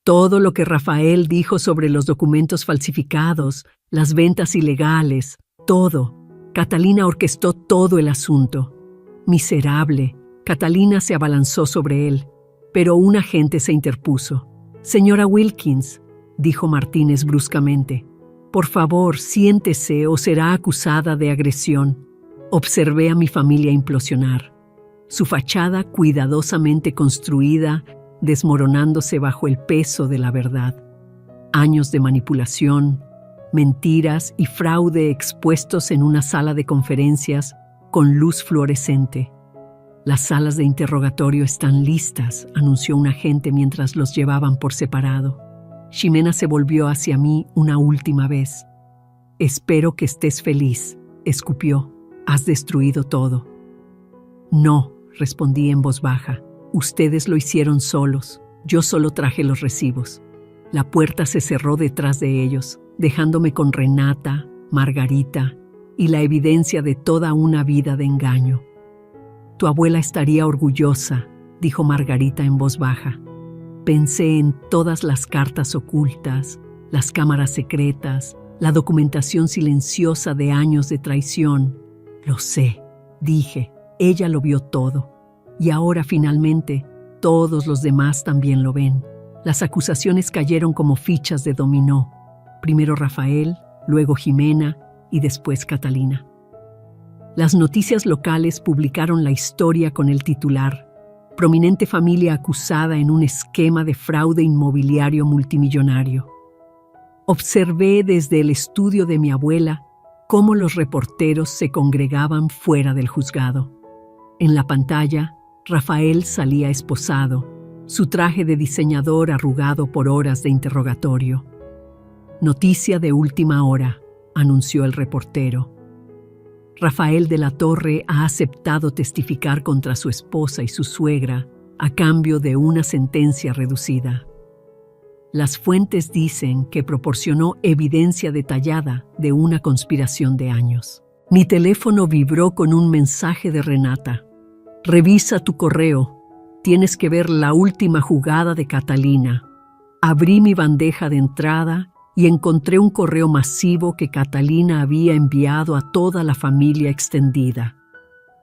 Todo lo que Rafael dijo sobre los documentos falsificados, las ventas ilegales, todo. Catalina orquestó todo el asunto. Miserable. Catalina se abalanzó sobre él, pero un agente se interpuso. Señora Wilkins, dijo Martínez bruscamente, por favor, siéntese o será acusada de agresión. Observé a mi familia implosionar. Su fachada cuidadosamente construida, desmoronándose bajo el peso de la verdad. Años de manipulación, mentiras y fraude expuestos en una sala de conferencias con luz fluorescente. Las salas de interrogatorio están listas, anunció un agente mientras los llevaban por separado. Ximena se volvió hacia mí una última vez. Espero que estés feliz, escupió. Has destruido todo. No, respondí en voz baja. Ustedes lo hicieron solos. Yo solo traje los recibos. La puerta se cerró detrás de ellos, dejándome con Renata, Margarita y la evidencia de toda una vida de engaño. Tu abuela estaría orgullosa, dijo Margarita en voz baja. Pensé en todas las cartas ocultas, las cámaras secretas, la documentación silenciosa de años de traición. Lo sé, dije, ella lo vio todo. Y ahora finalmente, todos los demás también lo ven. Las acusaciones cayeron como fichas de dominó. Primero Rafael, luego Ximena y después Catalina. Las noticias locales publicaron la historia con el titular: prominente familia acusada en un esquema de fraude inmobiliario multimillonario. Observé desde el estudio de mi abuela cómo los reporteros se congregaban fuera del juzgado. En la pantalla, Rafael salía esposado, su traje de diseñador arrugado por horas de interrogatorio. Noticia de última hora, anunció el reportero. Rafael de la Torre ha aceptado testificar contra su esposa y su suegra a cambio de una sentencia reducida. Las fuentes dicen que proporcionó evidencia detallada de una conspiración de años. Mi teléfono vibró con un mensaje de Renata. Revisa tu correo. Tienes que ver la última jugada de Catalina. Abrí mi bandeja de entrada y encontré un correo masivo que Catalina había enviado a toda la familia extendida.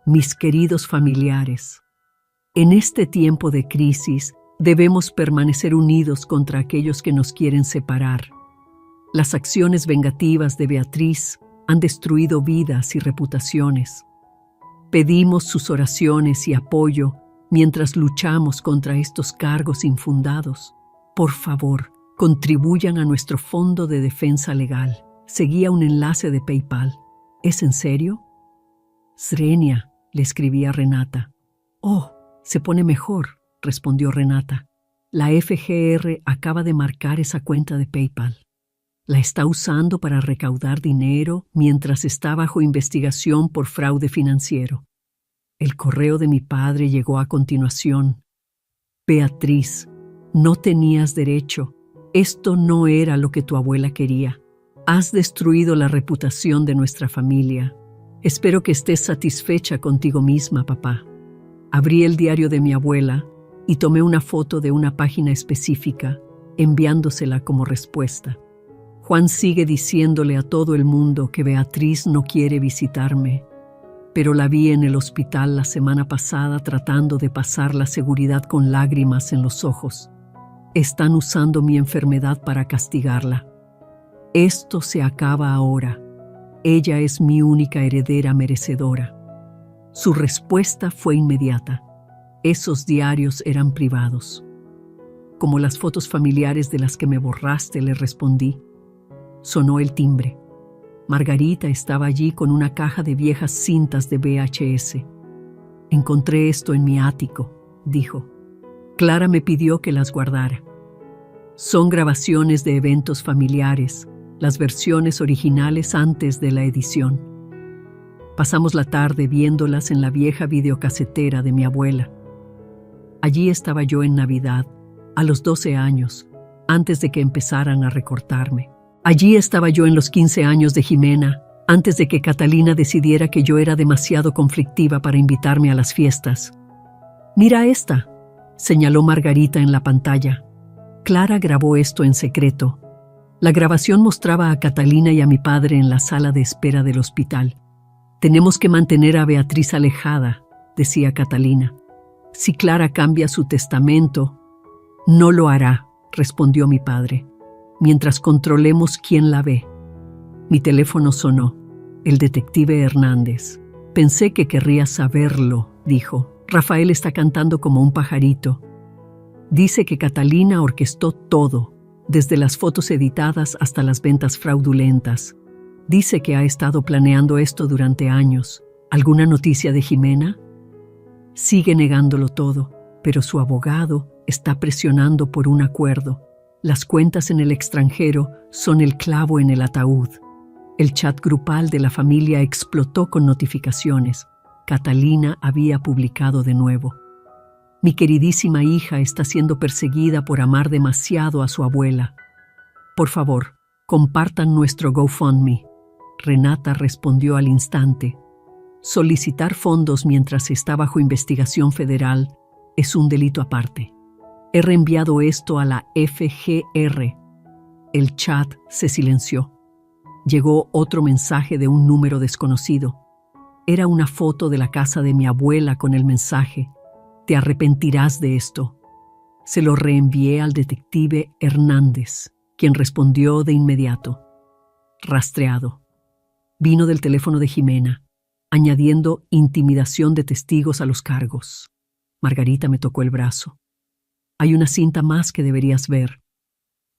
Mis queridos familiares, en este tiempo de crisis debemos permanecer unidos contra aquellos que nos quieren separar. Las acciones vengativas de Beatriz han destruido vidas y reputaciones. Pedimos sus oraciones y apoyo mientras luchamos contra estos cargos infundados. Por favor, contribuyan a nuestro fondo de defensa legal. Seguía un enlace de PayPal. ¿Es en serio? Srenia, le escribí a Renata. Oh, se pone mejor, respondió Renata. La FGR acaba de marcar esa cuenta de PayPal. La está usando para recaudar dinero mientras está bajo investigación por fraude financiero. El correo de mi padre llegó a continuación. Beatriz, no tenías derecho. Esto no era lo que tu abuela quería. Has destruido la reputación de nuestra familia. Espero que estés satisfecha contigo misma, papá. Abrí el diario de mi abuela y tomé una foto de una página específica, enviándosela como respuesta. Juan sigue diciéndole a todo el mundo que Beatriz no quiere visitarme, pero la vi en el hospital la semana pasada tratando de pasar la seguridad con lágrimas en los ojos. Están usando mi enfermedad para castigarla. Esto se acaba ahora. Ella es mi única heredera merecedora. Su respuesta fue inmediata. Esos diarios eran privados. Como las fotos familiares de las que me borraste, le respondí. Sonó el timbre. Margarita estaba allí con una caja de viejas cintas de VHS. Encontré esto en mi ático, dijo. Clara me pidió que las guardara. Son grabaciones de eventos familiares, las versiones originales antes de la edición. Pasamos la tarde viéndolas en la vieja videocasetera de mi abuela. Allí estaba yo en Navidad, a los 12 años, antes de que empezaran a recortarme. Allí estaba yo en los 15 años de Jimena, antes de que Catalina decidiera que yo era demasiado conflictiva para invitarme a las fiestas. «Mira esta», señaló Margarita en la pantalla. Clara grabó esto en secreto. La grabación mostraba a Catalina y a mi padre en la sala de espera del hospital. «Tenemos que mantener a Beatriz alejada», decía Catalina. «Si Clara cambia su testamento». «No lo hará», respondió mi padre, «mientras controlemos quién la ve». Mi teléfono sonó. El detective Hernández. «Pensé que querría saberlo», dijo. «Rafael está cantando como un pajarito. Dice que Catalina orquestó todo, desde las fotos editadas hasta las ventas fraudulentas. Dice que ha estado planeando esto durante años. ¿Alguna noticia de Jimena?» Sigue negándolo todo, pero su abogado está presionando por un acuerdo. Las cuentas en el extranjero son el clavo en el ataúd. El chat grupal de la familia explotó con notificaciones. Catalina había publicado de nuevo. «Mi queridísima hija está siendo perseguida por amar demasiado a su abuela. Por favor, compartan nuestro GoFundMe». Renata respondió al instante. «Solicitar fondos mientras está bajo investigación federal es un delito aparte. He reenviado esto a la FGR». El chat se silenció. Llegó otro mensaje de un número desconocido. Era una foto de la casa de mi abuela con el mensaje: «Te arrepentirás de esto». Se lo reenvié al detective Hernández, quien respondió de inmediato: «Rastreado». Vino del teléfono de Jimena, añadiendo intimidación de testigos a los cargos. Margarita me tocó el brazo. «Hay una cinta más que deberías ver».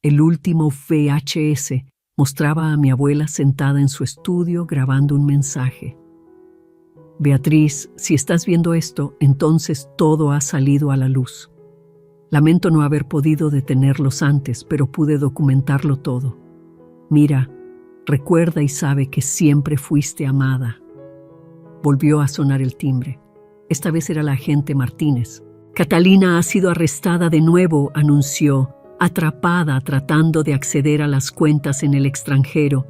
El último VHS mostraba a mi abuela sentada en su estudio grabando un mensaje. «Beatriz, si estás viendo esto, entonces todo ha salido a la luz. Lamento no haber podido detenerlos antes, pero pude documentarlo todo. Mira, recuerda y sabe que siempre fuiste amada». Volvió a sonar el timbre. Esta vez era la agente Martínez. «Catalina ha sido arrestada de nuevo», anunció, «atrapada tratando de acceder a las cuentas en el extranjero,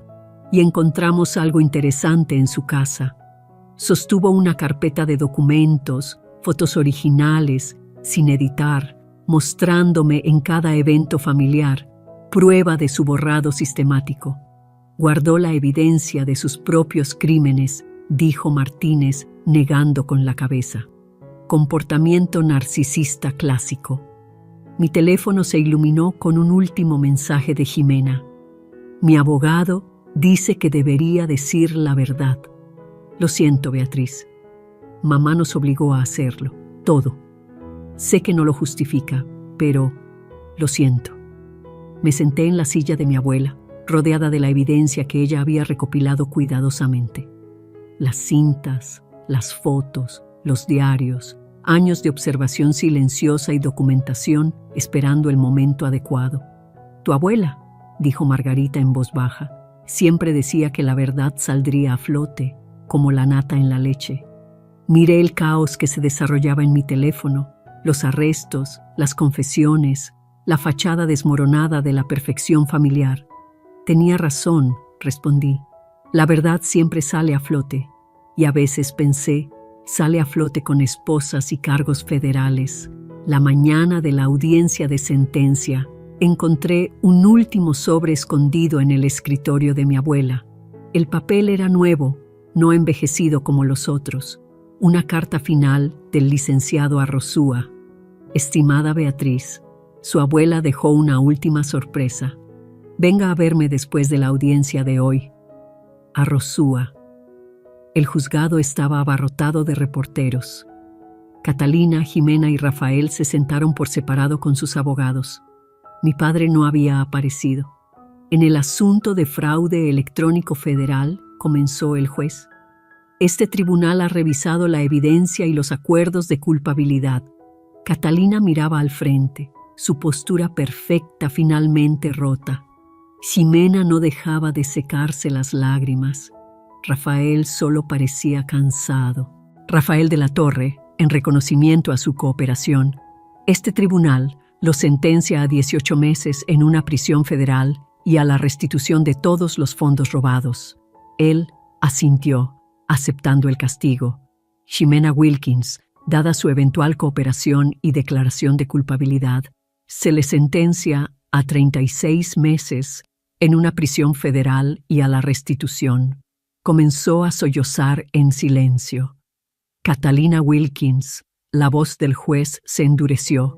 y encontramos algo interesante en su casa». Sostuvo una carpeta de documentos, fotos originales, sin editar, mostrándome en cada evento familiar, prueba de su borrado sistemático. «Guardó la evidencia de sus propios crímenes», dijo Martínez, negando con la cabeza. Comportamiento narcisista clásico. Mi teléfono se iluminó con un último mensaje de Jimena. «Mi abogado dice que debería decir la verdad. Lo siento, Beatriz. Mamá nos obligó a hacerlo. Todo. Sé que no lo justifica, pero lo siento». Me senté en la silla de mi abuela, rodeada de la evidencia que ella había recopilado cuidadosamente. Las cintas, las fotos, los diarios, años de observación silenciosa y documentación esperando el momento adecuado. «Tu abuela», dijo Margarita en voz baja, «siempre decía que la verdad saldría a flote, como la nata en la leche». Miré el caos que se desarrollaba en mi teléfono, los arrestos, las confesiones, la fachada desmoronada de la perfección familiar. «Tenía razón», respondí. «La verdad siempre sale a flote». Y a veces pensé, sale a flote con esposas y cargos federales. La mañana de la audiencia de sentencia, encontré un último sobre escondido en el escritorio de mi abuela. El papel era nuevo, no envejecido como los otros. Una carta final del licenciado Arrozúa. «Estimada Beatriz, su abuela dejó una última sorpresa. Venga a verme después de la audiencia de hoy. Arrozúa». El juzgado estaba abarrotado de reporteros. Catalina, Jimena y Rafael se sentaron por separado con sus abogados. Mi padre no había aparecido. «En el asunto de fraude electrónico federal», comenzó el juez, «este tribunal ha revisado la evidencia y los acuerdos de culpabilidad». Catalina miraba al frente, su postura perfecta finalmente rota. Ximena no dejaba de secarse las lágrimas. Rafael solo parecía cansado. Rafael de la Torre, en reconocimiento a su cooperación, este tribunal lo sentencia a 18 meses en una prisión federal y a la restitución de todos los fondos robados. Él asintió, aceptando el castigo. Ximena Wilkins, dada su eventual cooperación y declaración de culpabilidad, se le sentencia a 36 meses en una prisión federal y a la restitución. Comenzó a sollozar en silencio. Catalina Wilkins, la voz del juez, se endureció.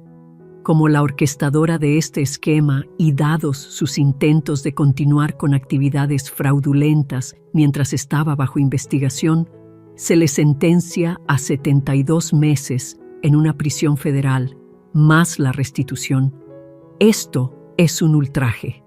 Como la orquestadora de este esquema y dados sus intentos de continuar con actividades fraudulentas mientras estaba bajo investigación, se le sentencia a 72 meses en una prisión federal, más la restitución. Esto es un ultraje.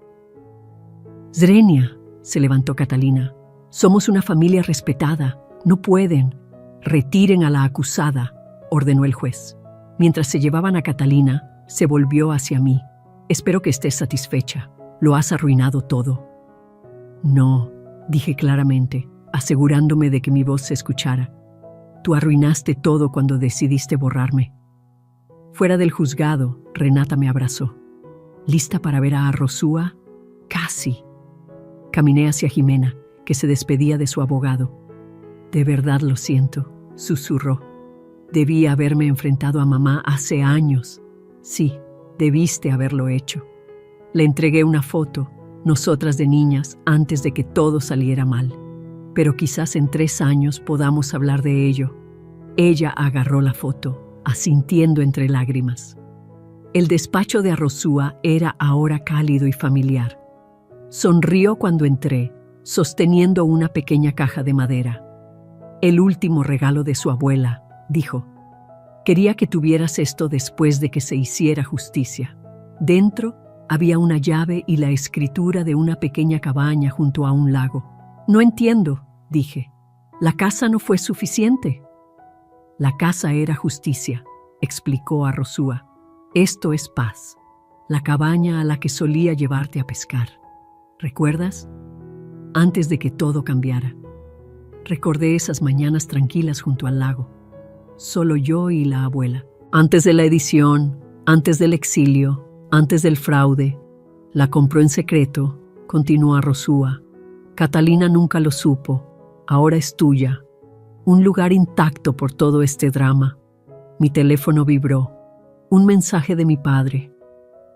Zrenia, se levantó Catalina. Somos una familia respetada. No pueden. Retiren a la acusada, ordenó el juez. Mientras se llevaban a Catalina, se volvió hacia mí. Espero que estés satisfecha. Lo has arruinado todo. No, dije claramente, asegurándome de que mi voz se escuchara. Tú arruinaste todo cuando decidiste borrarme. Fuera del juzgado, Renata me abrazó. ¿Lista para ver a Arrozúa? Casi. Caminé hacia Ximena, que se despedía de su abogado. De verdad lo siento, susurró. Debí haberme enfrentado a mamá hace años. Sí, debiste haberlo hecho. Le entregué una foto, nosotras de niñas, antes de que todo saliera mal. Pero quizás en 3 años podamos hablar de ello. Ella agarró la foto, asintiendo entre lágrimas. El despacho de Arrozúa era ahora cálido y familiar. Sonrió cuando entré, sosteniendo una pequeña caja de madera. El último regalo de su abuela, dijo. Quería que tuvieras esto después de que se hiciera justicia. Dentro había una llave y la escritura de una pequeña cabaña junto a un lago. No entiendo, dije. ¿La casa no fue suficiente? La casa era justicia, explicó Arrozúa. Esto es paz. La cabaña a la que solía llevarte a pescar. ¿Recuerdas? Antes de que todo cambiara. Recordé esas mañanas tranquilas junto al lago. Solo yo y la abuela. Antes de la edición, antes del exilio, antes del fraude. La compró en secreto, continuó Arrozúa. Catalina nunca lo supo. Ahora es tuya. Un lugar intacto por todo este drama. Mi teléfono vibró. Un mensaje de mi padre.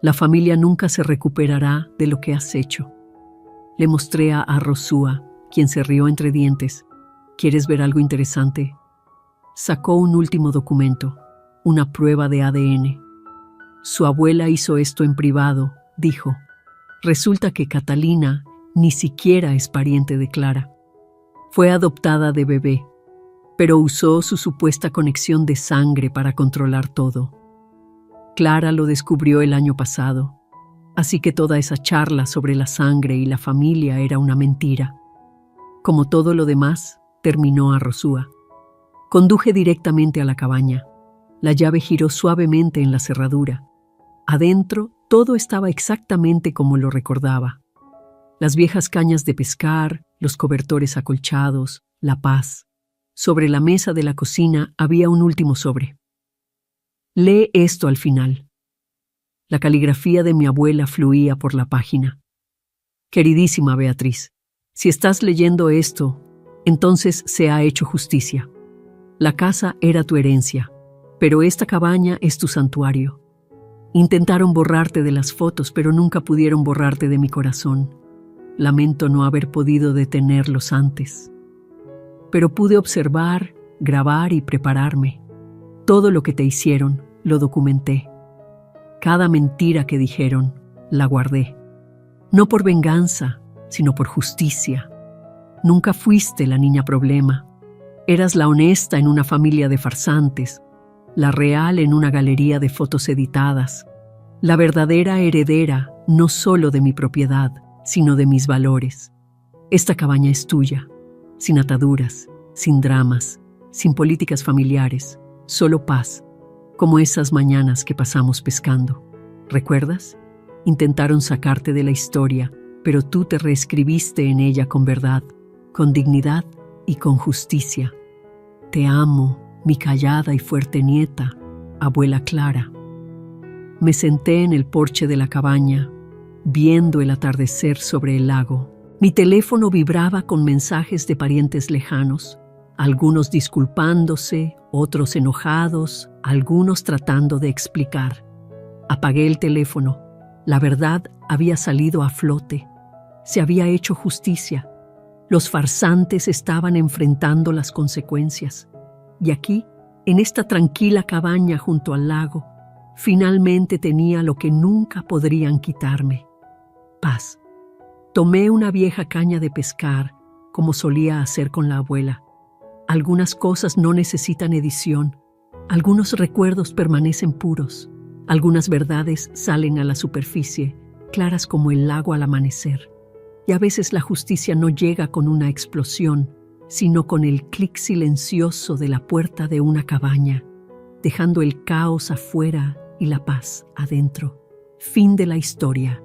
La familia nunca se recuperará de lo que has hecho. Le mostré a Arrozúa, quien se rió entre dientes. ¿Quieres ver algo interesante? Sacó un último documento, una prueba de ADN. Su abuela hizo esto en privado, dijo. Resulta que Catalina ni siquiera es pariente de Clara. Fue adoptada de bebé, pero usó su supuesta conexión de sangre para controlar todo. Clara lo descubrió el año pasado. Así que toda esa charla sobre la sangre y la familia era una mentira. Como todo lo demás, terminó Arrozúa. Conduje directamente a la cabaña. La llave giró suavemente en la cerradura. Adentro, todo estaba exactamente como lo recordaba. Las viejas cañas de pescar, los cobertores acolchados, la paz. Sobre la mesa de la cocina había un último sobre. Lee esto al final. La caligrafía de mi abuela fluía por la página. Queridísima Beatriz, si estás leyendo esto, entonces se ha hecho justicia. La casa era tu herencia, pero esta cabaña es tu santuario. Intentaron borrarte de las fotos, pero nunca pudieron borrarte de mi corazón. Lamento no haber podido detenerlos antes. Pero pude observar, grabar y prepararme. Todo lo que te hicieron, lo documenté. Cada mentira que dijeron, la guardé. No por venganza, sino por justicia. Nunca fuiste la niña problema. Eras la honesta en una familia de farsantes, la real en una galería de fotos editadas, la verdadera heredera no solo de mi propiedad, sino de mis valores. Esta cabaña es tuya, sin ataduras, sin dramas, sin políticas familiares, solo paz. Como esas mañanas que pasamos pescando. ¿Recuerdas? Intentaron sacarte de la historia, pero tú te reescribiste en ella con verdad, con dignidad y con justicia. Te amo, mi callada y fuerte nieta, abuela Clara. Me senté en el porche de la cabaña, viendo el atardecer sobre el lago. Mi teléfono vibraba con mensajes de parientes lejanos, algunos disculpándose, otros enojados, algunos tratando de explicar. Apagué el teléfono. La verdad había salido a flote. Se había hecho justicia. Los farsantes estaban enfrentando las consecuencias. Y aquí, en esta tranquila cabaña junto al lago, finalmente tenía lo que nunca podrían quitarme: paz. Tomé una vieja caña de pescar, como solía hacer con la abuela. Algunas cosas no necesitan edición. Algunos recuerdos permanecen puros. Algunas verdades salen a la superficie, claras como el lago al amanecer. Y a veces la justicia no llega con una explosión, sino con el clic silencioso de la puerta de una cabaña, dejando el caos afuera y la paz adentro. Fin de la historia.